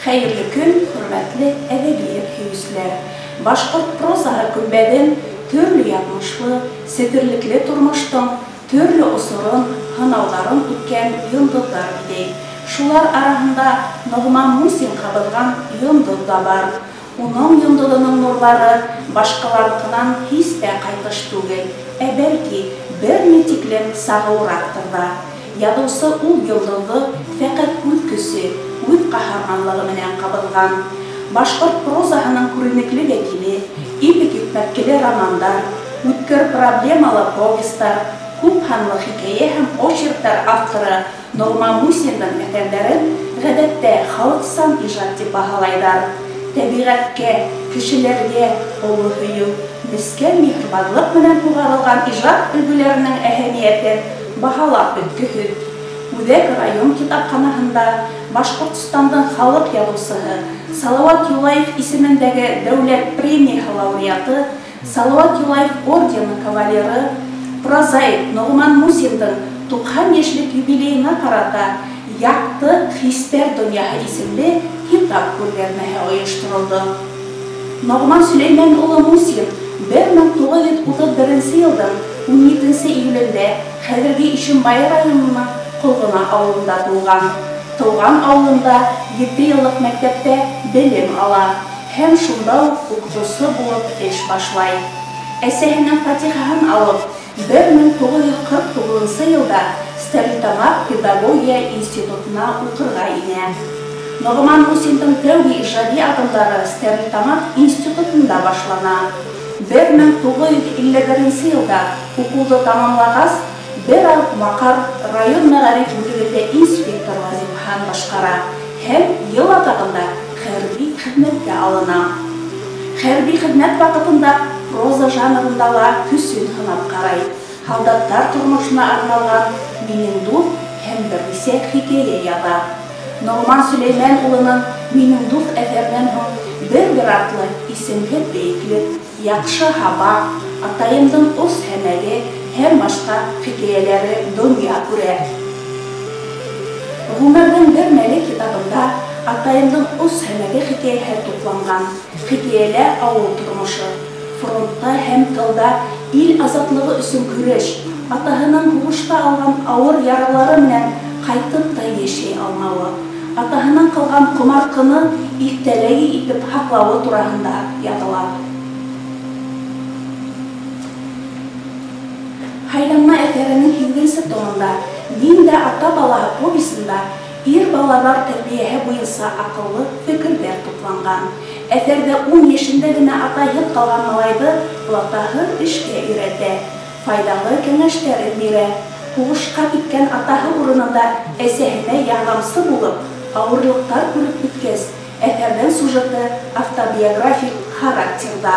Hayırlı gün, hürmetli edebiyat hüyüsler. Başkurt prozaha kümbedin, türlü yapmışlı, setirlikli turmuştun, türlü usurun, hınavların ütken yıldızlar bidey. Şular arasında Nogman Musin kabılgan yıldız da var. Onun yıldızının nurları başkalarından hiç de kaytış tügey. Belki bir netiklen sağıraktır da. Yadısı ul yıldızı fakat ülküsü, ül kahramanlığı menen kabılgan. Başkurt prozahının kürünükli vekili, ipik hükmetkili romandar, ütkür problemalı povestlar, kuphanlı hikaye hem oşirktar avtırı Nogman Musin'den eserlerin gadette halksan ijatçı bahalaylar. Tabiatke, kişilerge olu hüyü, misken mihribanlık menen uğarılgan ijat ülgülerinin ehemmiyeti bahalap ötkühü. Udek rayon kitapxanahında Başkurtistan'dan halk yazıcısı Salavat Yullayev isimindeki devlet premiya laureatı, Salavat Yullayev ordeni kavaleri, prozaik Nogman Musin'den 90 yaşlık юбилейine karata Yaktı Hisper Dünyası isimli kitap görgazmesi uyuşturuldu. Nogman Süleymanulu Musin 1931 yıldan 17 iyulünde Hazırgi İşinbayır rayonuna Kulguna avlunda tuğan. Tuğan avlunda 7 yıllık mektepte bilim ala. Hem şunda okutusu bulup iş başlay. Esehinin fatihahın alıp 1949 yılda Stерлитамак Pedagogiya İnstitutuna okurga ine. Nogman Musin'den tevgi ijadi adımları Stерлитамак İnstitutunda başlana. 1951 yılda okulda tamamlagaz bir ay Makar rayon Мәгариф bölümünde inspektor vazifahan başkara. Hem yıl atağında harbi hizmette alına. Harbi hizmet vakitinde proza janrındalar küsün hınap karay. Haldatlar turmuşuna arnalgan Menin Duf hem birlise hikaye yada. Nogman Süleymanulu'nun Menin Duf eserden bir atlı isimli beyikli, yakşı haba, atayımdın os hemeli hem başka hikayeleri dünya kürer. Bunlardan bir melek kitabında atayımdın os hemeli hikayeler toplangan, hikayeler avul turmuşu. Frontta hem tılda il azatlığı üçün küreş, atahının huşta algan ağır yaraları menen kaytıp da yeşey almalı. Atahının kılgan kumarkını ihteleyi itip haklağı durağında yadılar. Haylanma eserinin 20. tonunda Dinde Ata Balağı povesinde ir balalar terbiyehe buyursa akıllı fikirler toplangan. Eserde 10 yaşında gına atayıp kalgan malaydı, atahı işke üredi. Faydalı kengeşler emire. Huğuşka gitken atahı urununda esehine yardımcısı bulup, ağırlıklar görüp bitkez. Eserden sujeti avtobiyografik karakterda.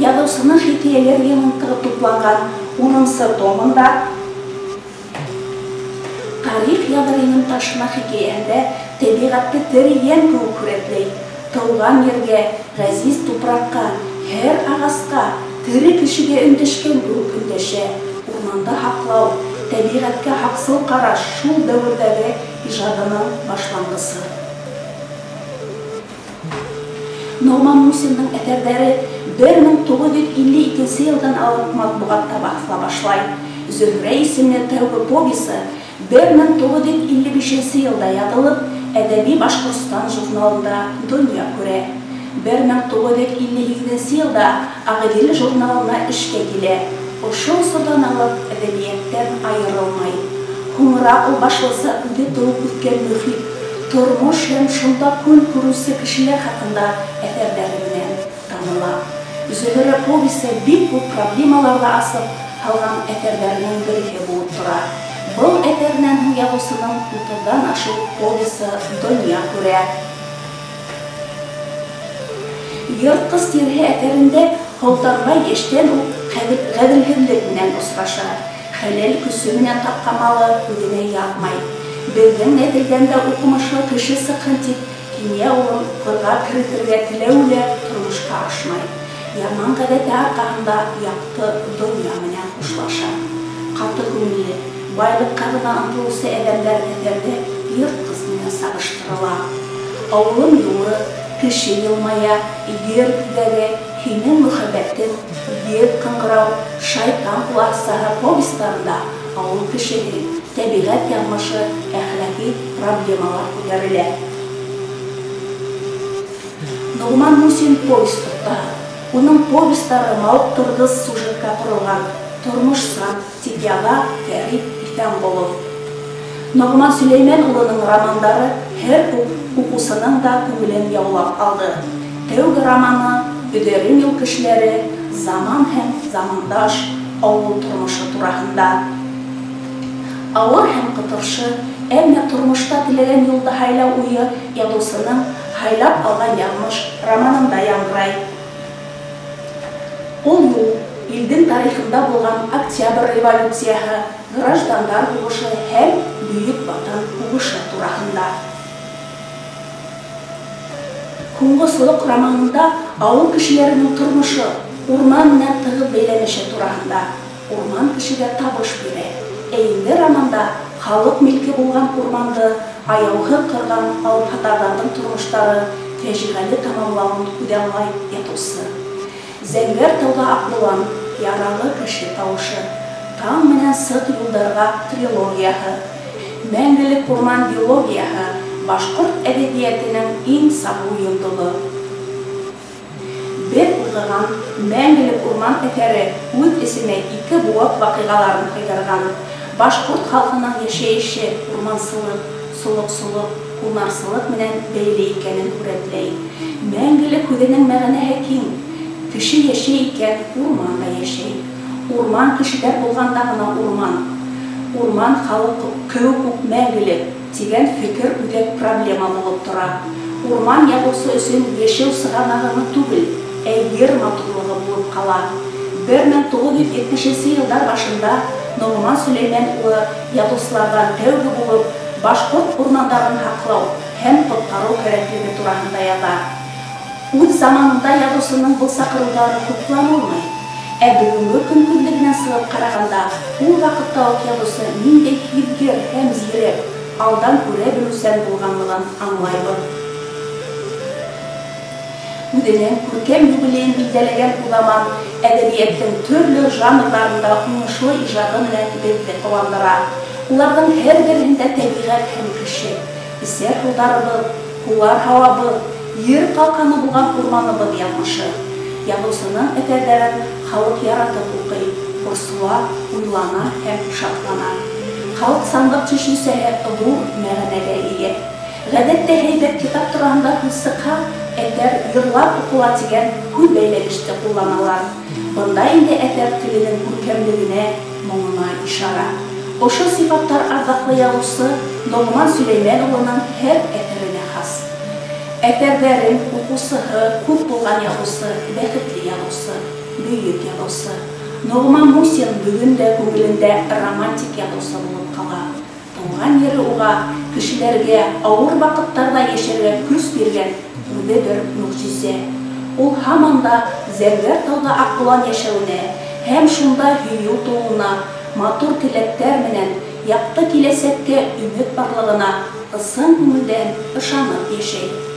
Yazısının hikayeler yığıntığı toplangan 10. tomunda tarih yadırının taşına hikayende tabiatı teriyen kuvvetley. Tuğan yerge, gaziz toprakka, her ağaçka, teri kişiye ündüşken ündeşe, ormanda haklav, tabiatka haksıl karaş şul dövrдегі ijadının başlangısı. Nogman Musin'nin eserleri 1952 yıldan alıp matbuatta basıla başlay. Zühre isimli tevgi povesi 1955 yılda yazılıp Edebi Başkurstan jurnalında dünya küre. 1957 yılda Ağdil jurnalına işe gile. O şolsudan alıp edebiyetten ayrılmay. Humra o başlısı öde doğup ütken müflik. Turmuş hem şunda kun kurusu kişiler hakkında eserlerimden tanıla. Zühre povesi bir bu problemalarla asıp halgan eserlerinin biri bulup durar. Bu eserden yazısının utudan aşıp povesi dünya küre. Йыртқыс тирһе әтерендә һолтанбай яшьтән үк ғәҙелһеҙлек менән осраша. Хәләл көсө менән тапҡан малы үҙенә ятмай. Беҙҙең нәҫелдән уҡымышлы кеше сыҡһын тип, кинйә улын ҡырға керетергә теләү лә тормошҡа ашмай. Яман ғәҙәте арҡаһында яҡты донъя менән хушлаша. Ҡаты күңелле, байлыҡҡа ғына ынтылыусы әҙәмдәр әҫәрҙә йыртҡыс менән сағыштырыла. Ауылым юлы, кеше йылмая, ер күҙәге, һинең мөхәббәтең, ер ҡыңғырау, шайтан ҡуласаһы повестарында ауыл кешеһе, тәбиғәт яҙмышы, әхлаҡи проблемалар күтәрелә. Нуғман Мусин повест тоҡтаһы. Уның повестары мауыҡтырғыс сюжетка ҡоролған, тормошсан, тип яҙа Фәрит Иҫәнғолов. Нуғман Сөләймән улының романдары һәр уҡыусының да күңелен яулап алды. Тәүге романы «Өҙәрем юл кешеләре», заман һәм замандаш ауыл тормошы тураһында. Ауыр һәм ҡытыршы, әммә тормошта теләгән юлды һайлау уйы яҙыусының һайлап алған яҙмыш романында яңғырай. Ул юл илдең тарихында булған Октябрь революцияһы, граждандар һуғышы һәм Бөйөк Ватан һуғышы тураһында. Һуңғысылыҡ романында ауыл кешеләренең тормошы, урман менән тығыҙ бәйләнеше тураһында. Урман кешегә табыш бирә. Инде романда халыҡ милке булған урманды аяуһыҙ ҡырған алыпһатарҙарҙың тормоштары фажиғәле тамамлауын күҙаллай ятыусы. Зәңгәр тауҙа аҡлыған яралы кеше тауышы, таң менән сыҡ юлдарға трилогияһы, мәңгелек урман биологияһы, башҡорт әҙәбиәтенең иң сағыу йондоҙо. Бер уҡыған мәңгелек урман әҫәре үҙ эсенә ике быуат ваҡиғаларын һыйҙырған. Башҡорт халҡының йәшәйеше урмансылыҡ, солоҡсолоҡ, һунарсылыҡ менән бәйле икәнен һүрәтләй. Мәңгелек һүҙенең мәғәнәһе киң. Кеше йәшәй икән, урман да йәшәй. Урман кешеләр булғанда ғына урман. Урман халыҡ кеүек үк мәңгелек тигән фекер үҙәк проблема булып тора. Урман яҙыусы өсөн йәшәү сығанағымы түгел, ер матурлығы булып ҡала. 1970 йылдар башында Нуғман Сөләймән улы яҙыусыларҙан тәүге булып башҡорт урмандарын һаҡлау һәм ҡотҡарыу кәрәклеге тураһында яҙа. Үҙ заманында яҙыусының был саҡырыуҙары хупланылмай. Ә бөгөнгө көнкүҙлегенән сығып ҡарағанда, ул ваҡытта уҡ яҙыусы ниндәй һиҙгер һәм зирәк, алдан күрә белеүсән булғанлығын аңлайбыҙ. Үҙенең күркәм юбилейын билдәләгән уҙаман әҙәбиәттең төрлө жанрҙарында уңышлы ижады менән беҙҙе ҡыуандыра. Уларҙың һәр береһендә тәбиғәт һәм кеше, эсәр һыуҙарыбыҙ, ҡулар һауабыҙ, ер ҡалҡаны булған урманыбыҙ яҙмышы. Яҙыусының әҫәрҙәрен халыҡ яратып уҡый, борсола, уйлана һәм шатлана. Халыҡ сандыҡ төшөнсәһе ҙур мәғәнәгә эйә. Ғәҙәттә һәйбәт китап тураһында һүҙ сыҡһа, әҫәр йырлап уҡыла тигән һүҙ бәйләнеште ҡулланалар. Бында инде әҫәр теленең күркәмлегенә, моңона ишара. Ошо сифаттар арҙаҡлы яҙыусы Нуғман Сөләймән улының һәр әҫәренә хас. Әҫәрҙәрен уҡыусыһы күп булған яҙыусы, бәхетле яҙыусы, бөйөк яҙыусы. Нуғман Мусин бөгөн дә күңелендә романтик яҙыусы булып ҡала. Тыуған ере уға, кешеләргә ауыр ваҡыттарҙа йәшәргә көс биргән үҙе бер мөғжизә. Ул һаман да Зәңгәр тауҙа Аҡҡолан йәшәүенә һәм шунда һөйөү тыуына, матур теләктәр менән яҡты киләсәккә өмөт барлығына ысын күңелдән ышанып йәшәй.